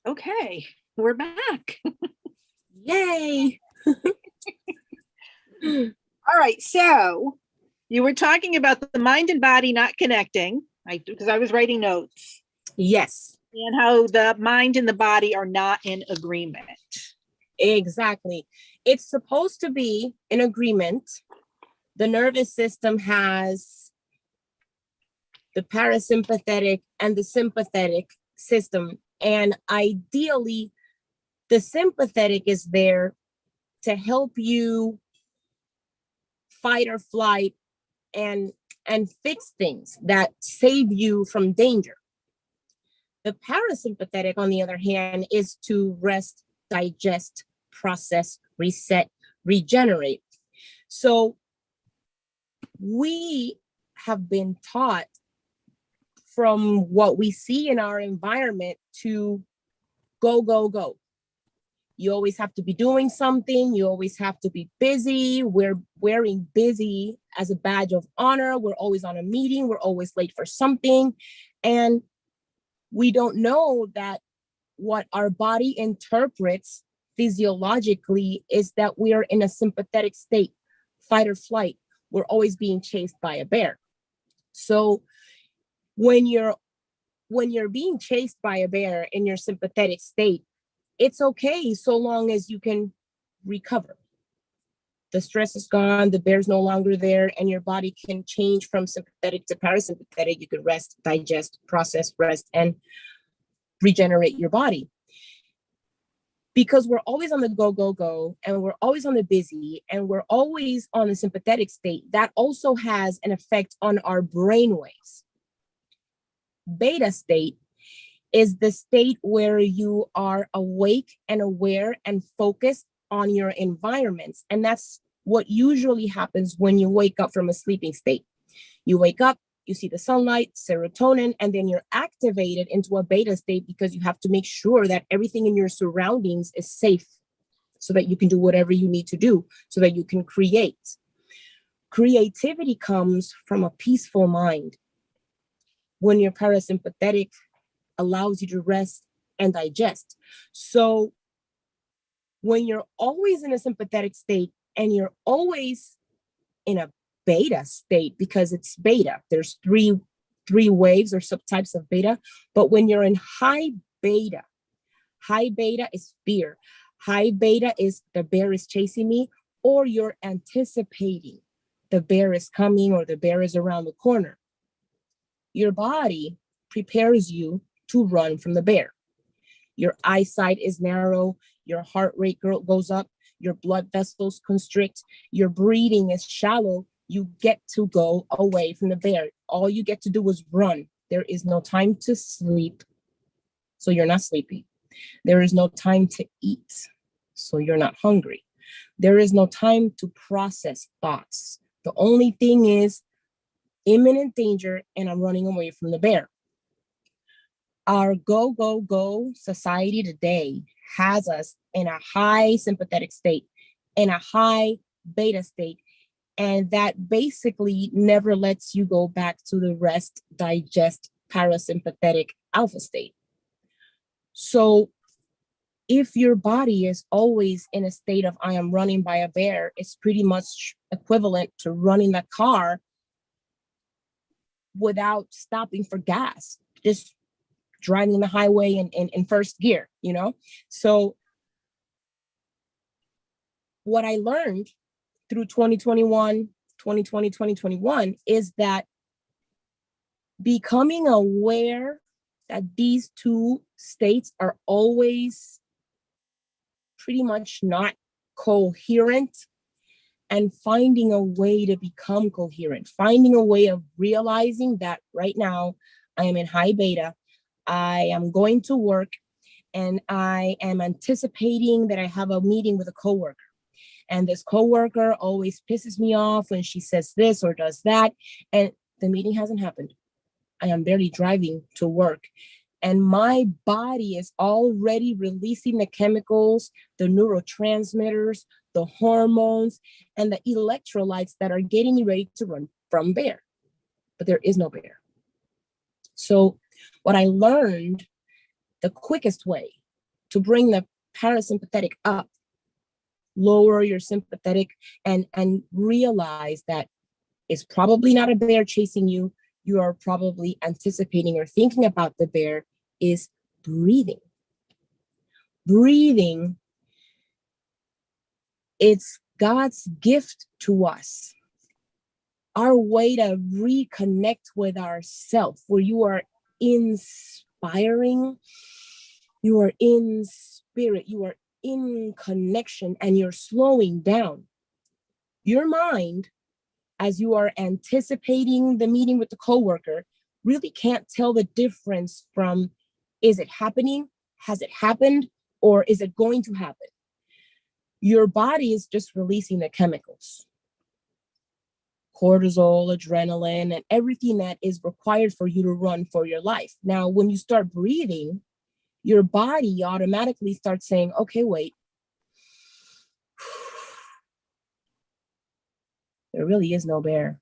Okay, we're back. Yay! All right, so you were talking about the mind and body not connecting, because I was writing notes, Yes, and how the mind and the body are not in agreement. exactly. It's supposed to be in agreement. The nervous system has the parasympathetic and the sympathetic system. And ideally, the sympathetic is there to help you fight or flight and fix things that save you from danger. The parasympathetic, on the other hand, is to rest, digest, process, reset, regenerate. So we have been taught from what we see in our environment to go, go, go. You always have to be doing something. You always have to be busy. We're wearing busy as a badge of honor. We're always on a meeting. We're always late for something. And we don't know that what our body interprets physiologically is that we are in a sympathetic state, fight or flight. We're always being chased by a bear. So when you're being chased by a bear in your sympathetic state, it's okay so long as you can recover. The stress is gone, the bear's no longer there, and your body can change from sympathetic to parasympathetic. You can rest, digest, process, rest, and regenerate your body. Because we're always on the go, go, go, and we're always on the busy, and we're always on the sympathetic state, that also has an effect on our brain waves. Beta state is the state where you are awake and aware and focused on your environments. And that's what usually happens when you wake up from a sleeping state. You wake up, you see the sunlight, serotonin, and then you're activated into a beta state because you have to make sure that everything in your surroundings is safe so that you can do whatever you need to do, so that you can create. Creativity comes from a peaceful mind. When your parasympathetic allows you to rest and digest. So when you're always in a sympathetic state and you're always in a beta state, because it's beta, there's three waves or subtypes of beta, but when you're in high beta is fear. High beta is the bear is chasing me, or you're anticipating the bear is coming or the bear is around the corner. Your body prepares you to run from the bear. Your eyesight is narrow, your heart rate goes up, your blood vessels constrict, your breathing is shallow. You get to go away from the bear. All you get to do is run. There is no time to sleep, so you're not sleepy. There is no time to eat, so you're not hungry. There is no time to process thoughts. The only thing is imminent danger, and I'm running away from the bear. Our go, go, go society today has us in a high sympathetic state, in a high beta state, and that basically never lets you go back to the rest, digest, parasympathetic alpha state. So if your body is always in a state of I am running by a bear, it's pretty much equivalent to running the car without stopping for gas, just driving the highway in first gear, you know? So what I learned through 2021 is that becoming aware that these two states are always pretty much not coherent, and finding a way to become coherent, finding a way of realizing that right now I am in high beta, I am going to work, and I am anticipating that I have a meeting with a coworker. And this coworker always pisses me off when she says this or does that. And the meeting hasn't happened. I am barely driving to work. And my body is already releasing the chemicals, the neurotransmitters, the hormones, and the electrolytes that are getting me ready to run from bear. But there is no bear. So what I learned, the quickest way to bring the parasympathetic up, lower your sympathetic, and realize that it's probably not a bear chasing you. You are probably anticipating or thinking about the bear, is breathing. Breathing, it's God's gift to us, our way to reconnect with ourself, where you are inspiring, you are in spirit, you are in connection, and you're slowing down. Your mind, as you are anticipating the meeting with the coworker, really can't tell the difference from, is it happening? Has it happened? Or is it going to happen? Your body is just releasing the chemicals, cortisol, adrenaline, and everything that is required for you to run for your life. Now, when you start breathing, your body automatically starts saying, okay, wait, there really is no bear.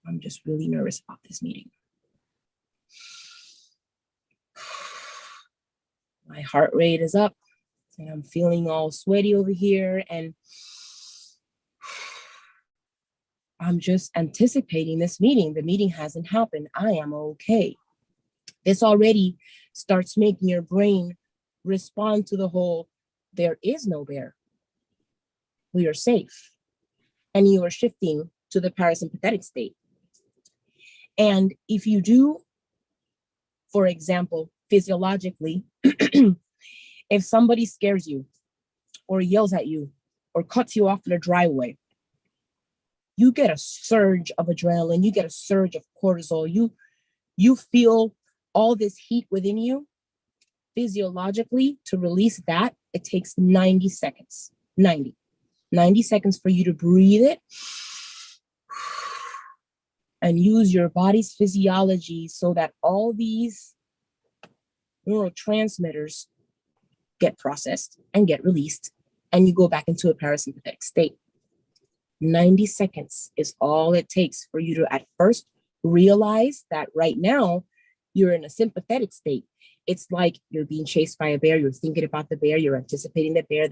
I'm just really nervous about this meeting. My heart rate is up and I'm feeling all sweaty over here, and I'm just anticipating this meeting. The meeting hasn't happened. I am okay. This already starts making your brain respond to the whole, there is no bear. We are safe. And you are shifting to the parasympathetic state. And if you do, for example, physiologically, if somebody scares you or yells at you or cuts you off in a driveway, you get a surge of adrenaline, you get a surge of cortisol, you feel all this heat within you. Physiologically, to release that, it takes 90 seconds. 90 seconds for you to breathe it and use your body's physiology so that all these neurotransmitters get processed and get released, and you go back into a parasympathetic state. 90 seconds is all it takes for you to at first realize that right now you're in a sympathetic state. It's like you're being chased by a bear, you're thinking about the bear, you're anticipating the bear.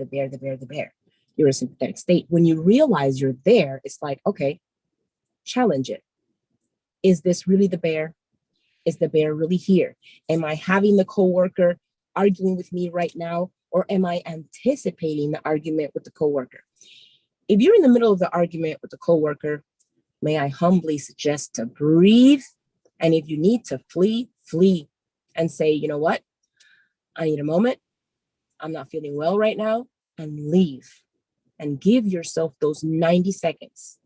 You're in a sympathetic state. When you realize you're there, it's like, okay, challenge it. Is this really the bear? Is the bear really here? Am I having the coworker arguing with me right now, or am I anticipating the argument with the coworker? If you're in the middle of the argument with the coworker, may I humbly suggest to breathe. And if you need to flee, flee and say, you know what? I need a moment. I'm not feeling well right now, and leave and give yourself those 90 seconds.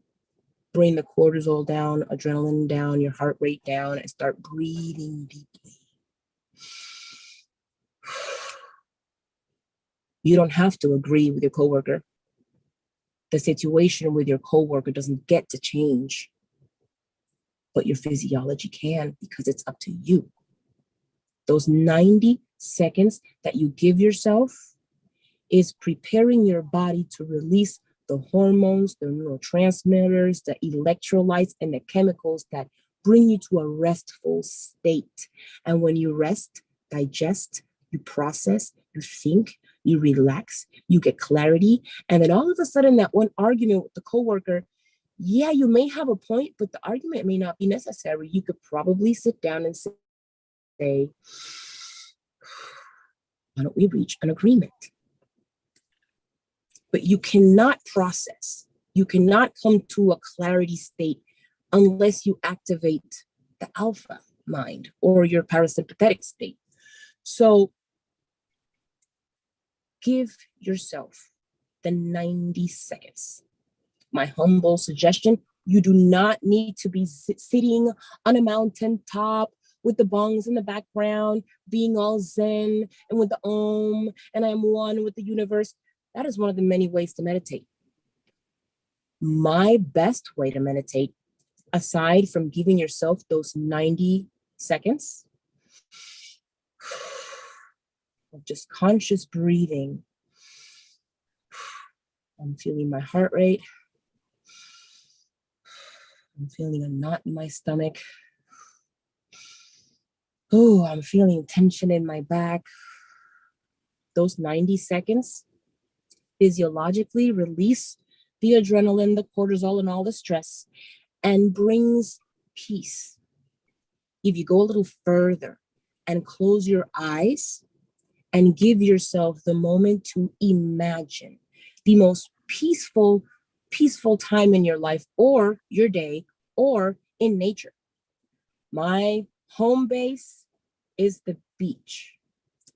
Bring the cortisol down, adrenaline down, your heart rate down, and start breathing deeply. You don't have to agree with your coworker. The situation with your coworker doesn't get to change, but your physiology can, because it's up to you. Those 90 seconds that you give yourself is preparing your body to release the hormones, the neurotransmitters, the electrolytes, and the chemicals that bring you to a restful state. And when you rest, digest, you process, you think, you relax, you get clarity. And then all of a sudden, that one argument with the coworker, yeah, you may have a point, but the argument may not be necessary. You could probably sit down and say, why don't we reach an agreement? But you cannot process. You cannot come to a clarity state unless you activate the alpha mind or your parasympathetic state. So give yourself the 90 seconds. My humble suggestion, you do not need to be sitting on a mountaintop with the bongs in the background, being all zen and with the om, and I am one with the universe. That is one of the many ways to meditate. My best way to meditate, aside from giving yourself those 90 seconds of just conscious breathing, I'm feeling my heart rate. I'm feeling a knot in my stomach. Oh, I'm feeling tension in my back. Those 90 seconds physiologically release the adrenaline, the cortisol, and all the stress and brings peace. If you go a little further and close your eyes and give yourself the moment to imagine the most peaceful time in your life or your day or in nature. My home base is the beach.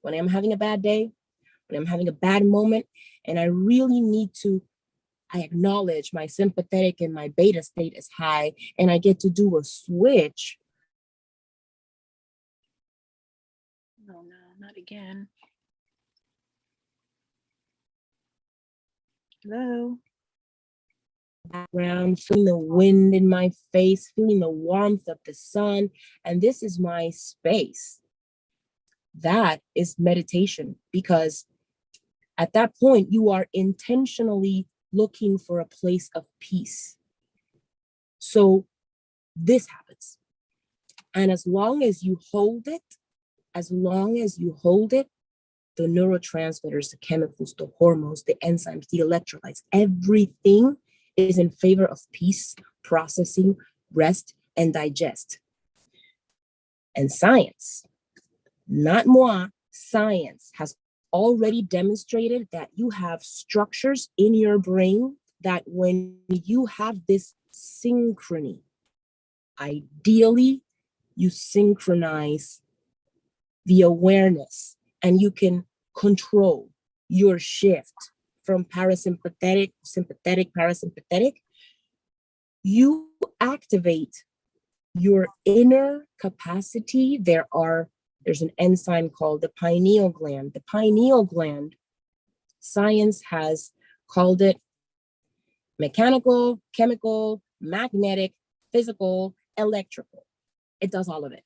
When I'm having a bad day, when I'm having a bad moment, and I really need to, I acknowledge my sympathetic and my beta state is high, and I get to do a switch. Oh no, not again. Hello. Background, feeling the wind in my face, feeling the warmth of the sun, and this is my space. That is meditation, because at that point, you are intentionally looking for a place of peace. So this happens. And as long as you hold it, the neurotransmitters, the chemicals, the hormones, the enzymes, the electrolytes, everything is in favor of peace, processing, rest, and digest. And science, not moi, science has already demonstrated that you have structures in your brain that when you have this synchrony, ideally, you synchronize the awareness and you can control your shift from sympathetic, parasympathetic. You activate your inner capacity. There's an enzyme called the pineal gland. The pineal gland, science has called it mechanical, chemical, magnetic, physical, electrical. It does all of it.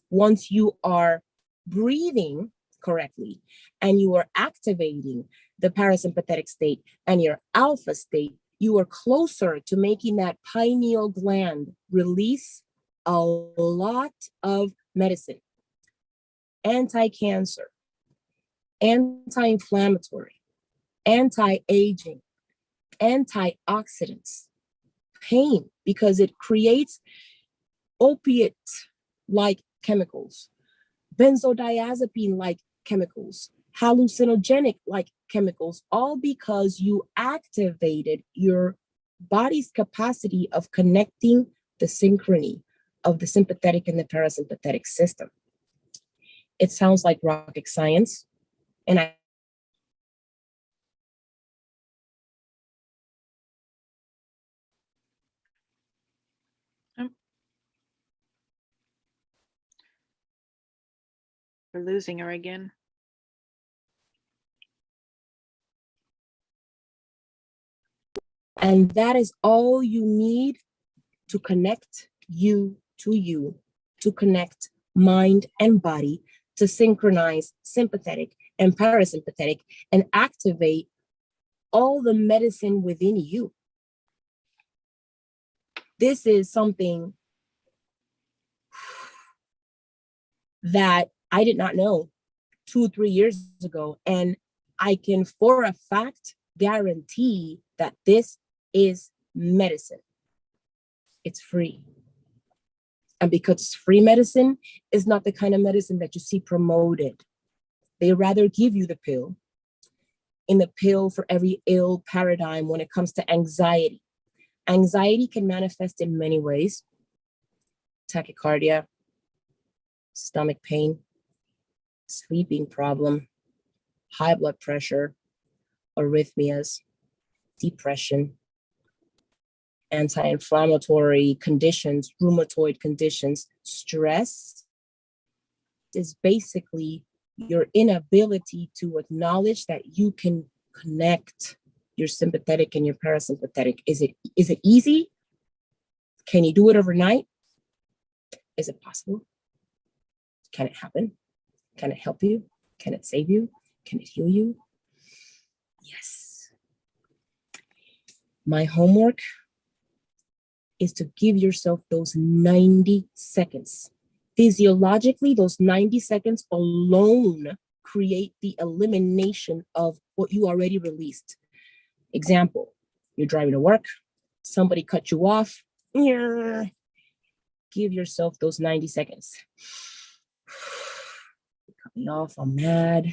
Once you are breathing correctly and you are activating the parasympathetic state and your alpha state, you are closer to making that pineal gland release a lot of medicine, anti-cancer, anti-inflammatory, anti-aging, antioxidants, pain, because it creates opiate-like chemicals, benzodiazepine-like chemicals, hallucinogenic-like chemicals, all because you activated your body's capacity of connecting the synchrony of the sympathetic and the parasympathetic system. It sounds like rocket science, and We're losing her again. And that is all you need to connect you, to connect mind and body, to synchronize sympathetic and parasympathetic and activate all the medicine within you. This is something that I did not know 2 or 3 years ago. And I can for a fact guarantee that this is medicine. It's free. And because it's free medicine, it's not the kind of medicine that you see promoted. They rather give you the pill. In the pill for every ill paradigm when it comes to anxiety. Anxiety can manifest in many ways. Tachycardia, stomach pain, sleeping problem, high blood pressure, arrhythmias, depression, anti-inflammatory conditions, rheumatoid conditions. Stress is basically your inability to acknowledge that you can connect your sympathetic and your parasympathetic. Is it easy? Can you do it overnight? Is it possible? Can it happen? Can it help you? Can it save you? Can it heal you? Yes. My homework is to give yourself those 90 seconds Physiologically, those 90 seconds alone create the elimination of what you already released. Example, you're driving to work, somebody cut you off. Give yourself those 90 seconds. Cut me off, I'm mad.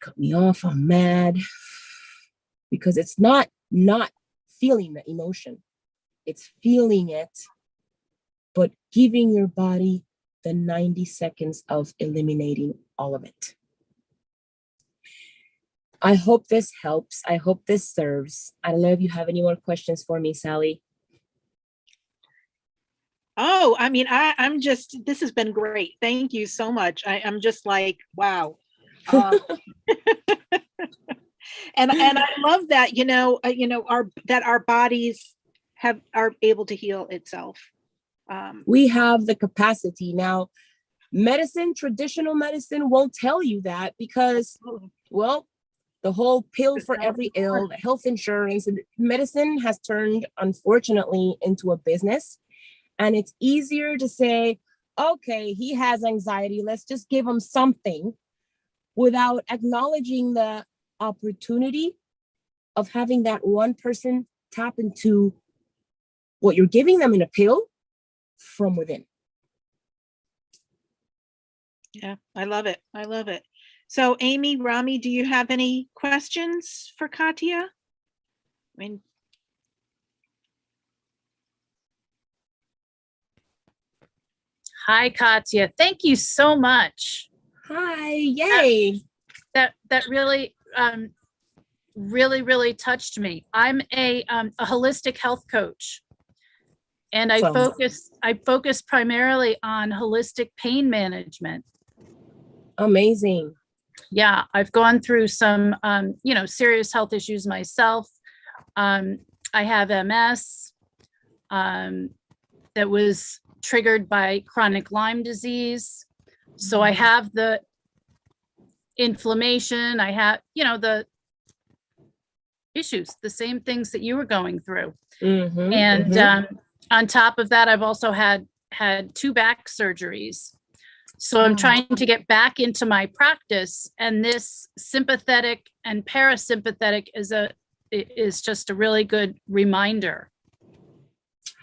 Cut me off, I'm mad. Because it's not feeling the emotion. It's feeling it, but giving your body the 90 seconds of eliminating all of it. I hope this helps. I hope this serves. I don't know if you have any more questions for me, Sally. Oh, I mean, I'm just, this has been great. Thank you so much. I'm just like, wow. And I love that, our bodies are able to heal itself. We have the capacity. Now, traditional medicine won't tell you that because, well, the whole pill for every ill, the health insurance, and medicine has turned, unfortunately, into a business. And it's easier to say, okay, he has anxiety, let's just give him something, without acknowledging the opportunity of having that one person tap into what you're giving them in a pill from within. Yeah, I love it. I love it. So Amy, Rami, do you have any questions for Katia? Hi, Katia. Thank you so much. Hi, yay. That really, really touched me. I'm a holistic health coach, and I focus primarily on holistic pain management. Amazing. Yeah, I've gone through some, serious health issues myself. I have MS that was triggered by chronic Lyme disease. So I have the inflammation, I have, the issues, the same things that you were going through. And on top of that, I've also had 2 back surgeries. So I'm trying to get back into my practice, and this sympathetic and parasympathetic is just a really good reminder.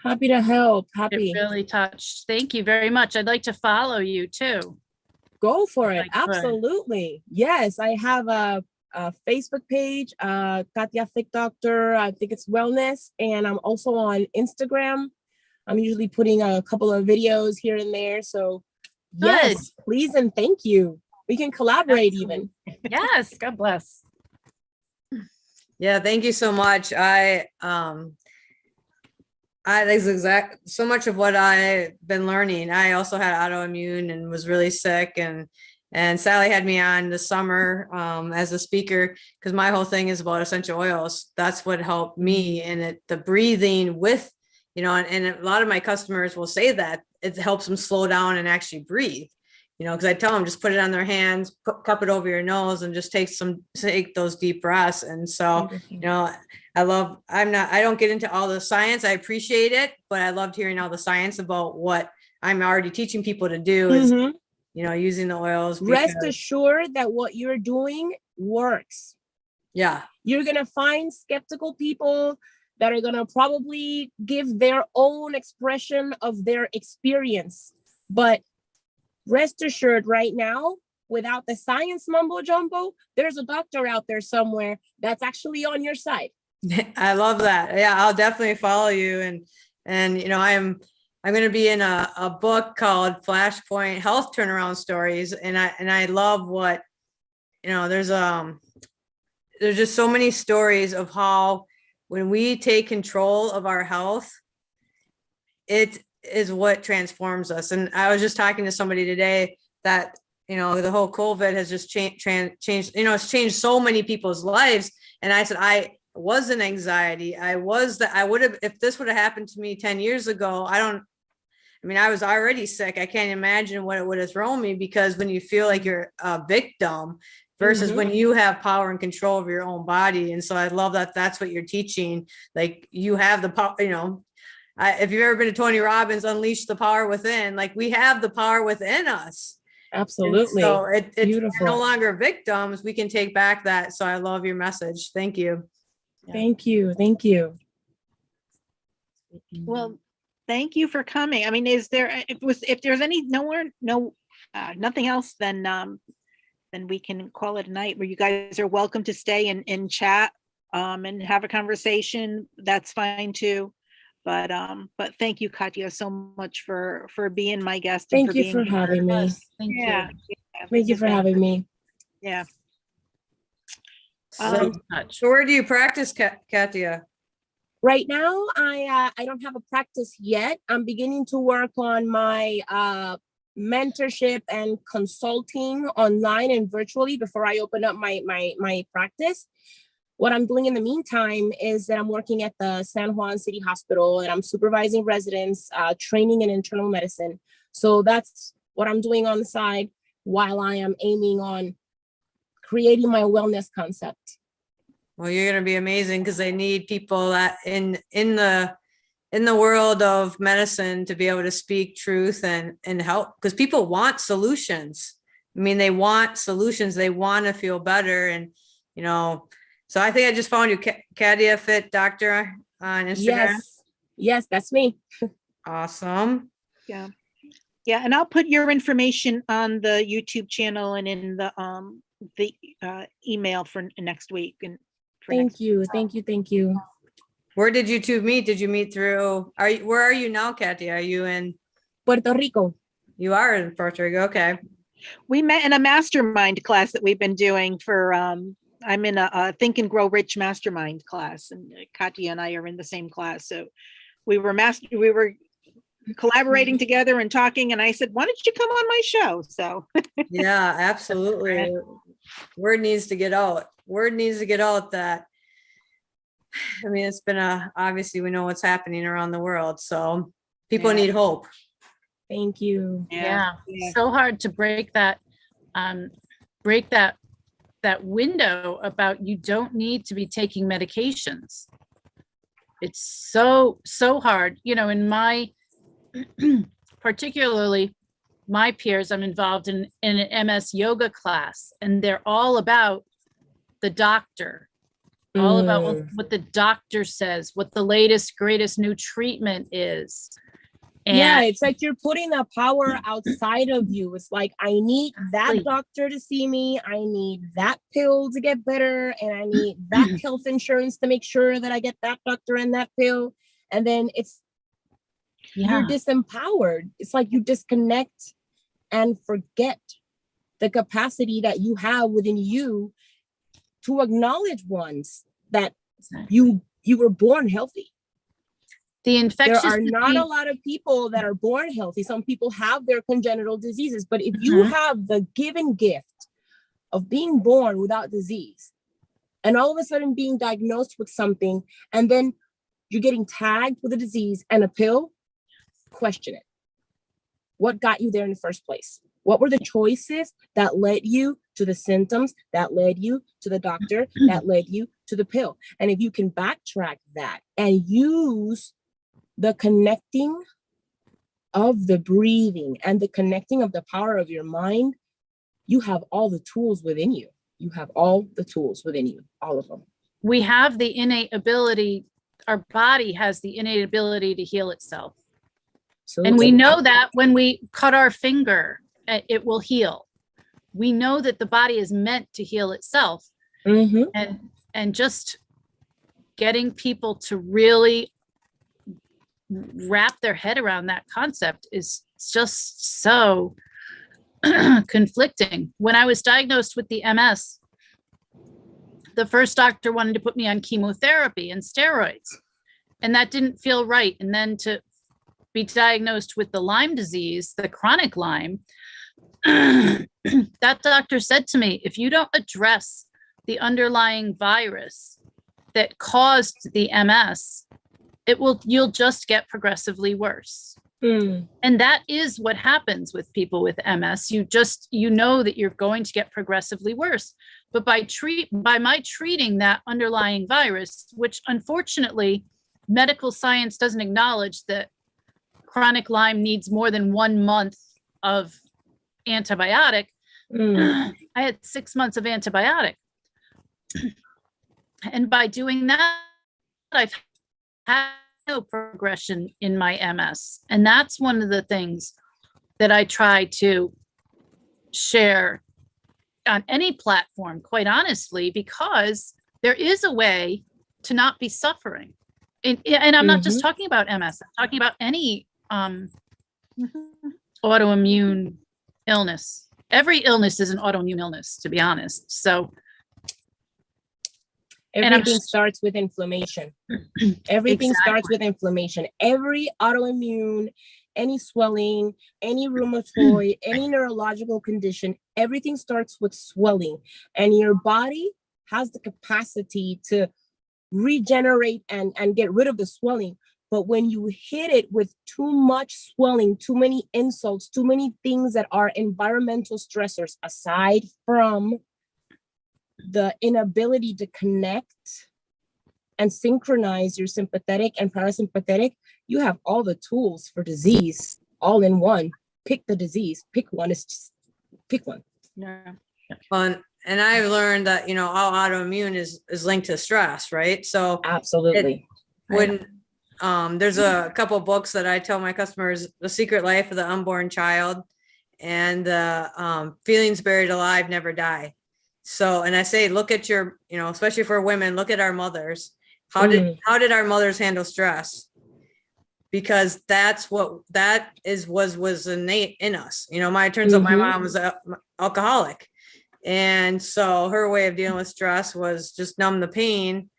Happy to help. Happy. It really touched. Thank you very much. I'd like to follow you too. Go for it. Absolutely. Yes, I have a Facebook page, Katia Thick Doctor. I think it's wellness, and I'm also on Instagram. I'm usually putting a couple of videos here and there. So yes, please and thank you. We can collaborate even. Yes, God bless. Yeah, thank you so much. That's so much of what I've been learning. I also had autoimmune and was really sick, and Sally had me on this summer as a speaker because my whole thing is about essential oils. That's what helped me, and the breathing with, and a lot of my customers will say that it helps them slow down and actually breathe. Because I tell them just put it on their hands, cup it over your nose, and just take those deep breaths. And so, I don't get into all the science. I appreciate it, but I loved hearing all the science about what I'm already teaching people to do is, using the oils. Rest assured that what you're doing works. Yeah. You're going to find skeptical people that are going to probably give their own expression of their experience. But rest assured right now, without the science mumbo jumbo, there's a doctor out there somewhere that's actually on your side. I love that. Yeah, I'll definitely follow you. And I'm going to be in a book called Flashpoint Health Turnaround Stories. And I love what, there's just so many stories of how when we take control of our health, it is what transforms us. And I was just talking to somebody today that, the whole COVID has just changed, it's changed so many people's lives. And I said, I was in anxiety. I would have, if this would have happened to me 10 years ago, I was already sick. I can't imagine what it would have thrown me, because when you feel like you're a victim versus when you have power and control over your own body. And so I love that that's what you're teaching. Like you have the power, if you've ever been to Tony Robbins, Unleash the Power Within, like we have the power within us. And Absolutely. so it's Beautiful. we're no longer victims. We can take back that. So I love your message. Thank you. Thank you. Thank you. Well, thank you for coming. I mean, is there, if there's any, nothing else, then we can call it a night, where you guys are welcome to stay and chat and have a conversation. That's fine too. But thank you, Katia, so much for being my guest. Thank you for having me. Yes, thank you. Yeah. Thank you for having me. Yeah. So, Much. so where do you practice, Katia? Right now, I don't have a practice yet. I'm beginning to work on my mentorship and consulting online and virtually before I open up my practice. What I'm doing in the meantime is that I'm working at the San Juan City Hospital, and I'm supervising residents, training in internal medicine. So that's what I'm doing on the side while I am aiming on creating my wellness concept. Well, you're going to be amazing, because they need people that in the world of medicine to be able to speak truth and help, because people want solutions. I mean, they want solutions. They want to feel better. And, so I think I just found you, Katia Fit Doctor on Instagram. Yes, that's me. Awesome. Yeah. Yeah. And I'll put your information on the YouTube channel and in the email for next week. And Thank you. Where did you two meet? Did you meet through, where are you now, Katia? Are you in Puerto Rico? You are in Puerto Rico. Okay. We met in a mastermind class that we've been doing for, I'm in a Think and Grow Rich mastermind class, and Katia and I are in the same class. So we were collaborating together and talking, and I said, why don't you come on my show? So yeah, absolutely. Word needs to get out. Word needs to get out that, I mean, it's been obviously we know what's happening around the world. So people need hope. Thank you. Yeah. So hard to break that window about you don't need to be taking medications. It's so hard, in my particularly my peers. I'm involved in an MS yoga class, and they're all about the doctor, all about what the doctor says, what the latest, greatest new treatment is. And it's like you're putting the power outside of you. It's like, I need that doctor to see me. I need that pill to get better. And I need that health insurance to make sure that I get that doctor and that pill. And then you're disempowered. It's like you disconnect and forget the capacity that you have within you to acknowledge ones that you were born healthy. The infectious There are not a lot of people that are born healthy. Some people have their congenital diseases, but if you have the given gift of being born without disease, and all of a sudden being diagnosed with something, and then you're getting tagged with a disease and a pill, question it. What got you there in the first place? What were the choices that led you to the symptoms, that led you to the doctor, that led you to the pill? And if you can backtrack that and use the connecting of the breathing and the connecting of the power of your mind, you have all the tools within you. You have all the tools within you, all of them. We have the innate ability, our body has the innate ability to heal itself. Absolutely. And we know that when we cut our finger, it will heal. We know that the body is meant to heal itself. And just getting people to really wrap their head around that concept is just so conflicting. When I was diagnosed with the MS, the first doctor wanted to put me on chemotherapy and steroids, and that didn't feel right. And then to be diagnosed with the Lyme disease, the chronic Lyme, that doctor said to me, if you don't address the underlying virus that caused the MS, you'll just get progressively worse. And that is what happens with people with MS. You know that you're going to get progressively worse. But by my treating that underlying virus, which unfortunately medical science doesn't acknowledge that chronic Lyme needs more than 1 month of antibiotic. I had 6 months of antibiotic. And by doing that, I've had no progression in my MS. And that's one of the things that I try to share on any platform, quite honestly, because there is a way to not be suffering. And I'm not just talking about MS, I'm talking about any autoimmune illness. Every illness is an autoimmune illness, to be honest. So everything starts with inflammation. Everything starts with inflammation. Every autoimmune, any swelling, any rheumatoid, any neurological condition, everything starts with swelling. And your body has the capacity to regenerate and get rid of the swelling. But when you hit it with too much swelling, too many insults, too many things that are environmental stressors, aside from the inability to connect and synchronize your sympathetic and parasympathetic, you have all the tools for disease all in one. Pick the disease, pick one, it's just pick one. Yeah. And I've learned that, all autoimmune is linked to stress, right? So Absolutely. when there's a couple books that I tell my customers, The Secret Life of the Unborn Child and Feelings Buried Alive Never Die. So, and I say, look at your, especially for women, look at our mothers. How did our mothers handle stress? Because was innate in us. It turns out my mom was an alcoholic. And so her way of dealing with stress was just numb the pain.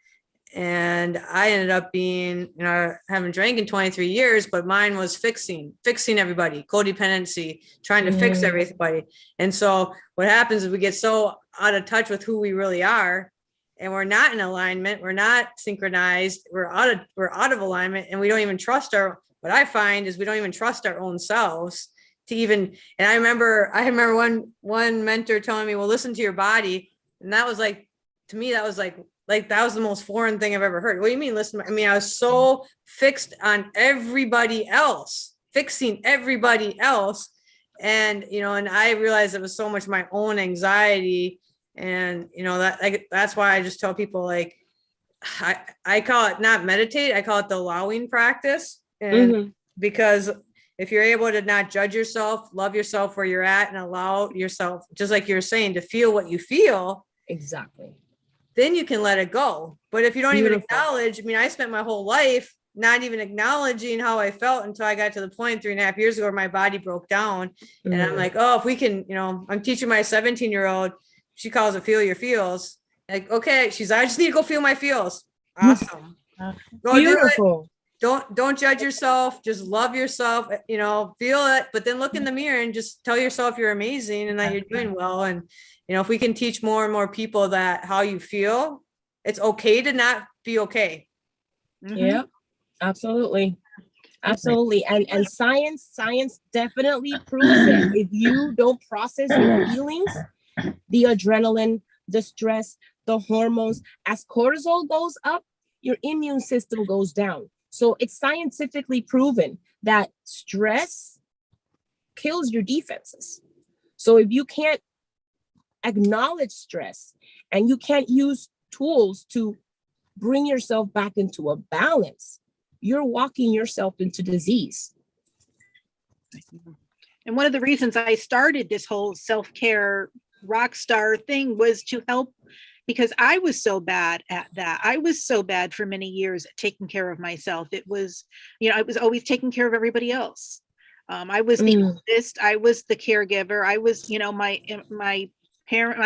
And I ended up being, haven't drank in 23 years, but mine was fixing everybody, codependency, trying to fix everybody. And so what happens is we get so out of touch with who we really are, and we're not in alignment. We're not synchronized. We're out of alignment, and we don't even trust what I find is we don't even trust our own selves to even, and I remember one mentor telling me, well, listen to your body. And that was like, to me, that was like that was the most foreign thing I've ever heard. What do you mean? Listen, I mean, I was so fixed on everybody else, fixing everybody else. And, and I realized it was so much my own anxiety. And, that's why I just tell people, like, I call it not meditate. I call it the allowing practice. And because if you're able to not judge yourself, love yourself where you're at, and allow yourself, just like you're saying, to feel what you feel. Exactly. Then you can let it go. But if you don't even acknowledge, I spent my whole life not even acknowledging how I felt until I got to the point 3.5 years ago where my body broke down. And I'm like, oh, if we can, I'm teaching my 17-year-old, she calls it feel your feels. Like, okay, I just need to go feel my feels. Awesome. Go Beautiful. do it. Don't judge yourself. Just love yourself, feel it, but then look in the mirror and just tell yourself you're amazing and that you're doing well. And, if we can teach more and more people that how you feel, it's okay to not be okay. Yeah, absolutely. Absolutely. And science definitely proves it. If you don't process your feelings, the adrenaline, the stress, the hormones, as cortisol goes up, your immune system goes down. So it's scientifically proven that stress kills your defenses. So if you can't acknowledge stress and you can't use tools to bring yourself back into a balance, you're walking yourself into disease. And one of the reasons I started this whole self-care rock star thing was to help, because I was so bad at that. I was so bad for many years at taking care of myself. It was, I was always taking care of everybody else. I was the oldest, I was the caregiver. I was, my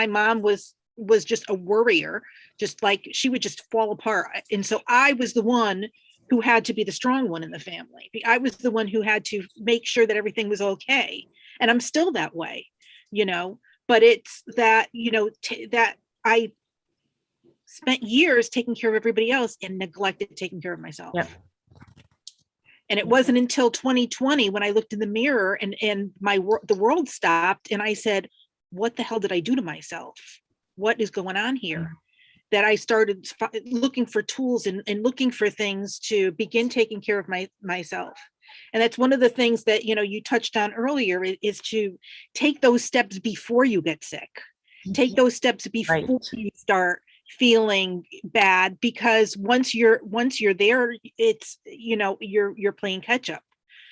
mom was just a worrier, just like she would just fall apart. And so I was the one who had to be the strong one in the family. I was the one who had to make sure that everything was okay. And I'm still that way, but it's that, that I spent years taking care of everybody else and neglected taking care of myself. Yep. And it wasn't until 2020 when I looked in the mirror and the world stopped and I said, what the hell did I do to myself? What is going on here? that I started looking for tools and looking for things to begin taking care of myself. And that's one of the things that, you know, you touched on earlier is to take those steps before you get sick. Take those steps before Right. you start feeling bad, because once you're there, it's, you know, you're playing catch up.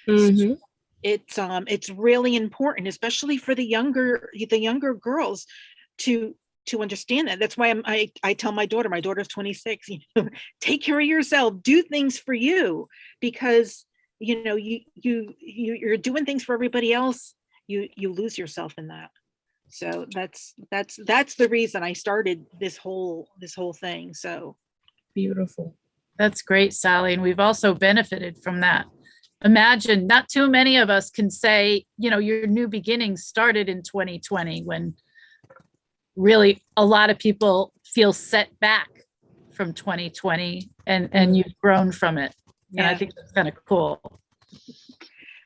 Mhm. It's really important, especially for the younger girls, to understand that. That's why I tell my daughter's 26, you know, take care of yourself, do things for you, because you know, you're doing things for everybody else, you lose yourself in that. So that's the reason I started this whole thing. So Beautiful. That's great, Sally. And we've also benefited from that. Imagine not too many of us can say, you know, your new beginnings started in 2020, when really a lot of people feel set back from 2020, and you've grown from it. And I yeah, think that's kind of cool.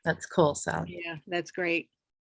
That's cool, Sally. yeah, that's great.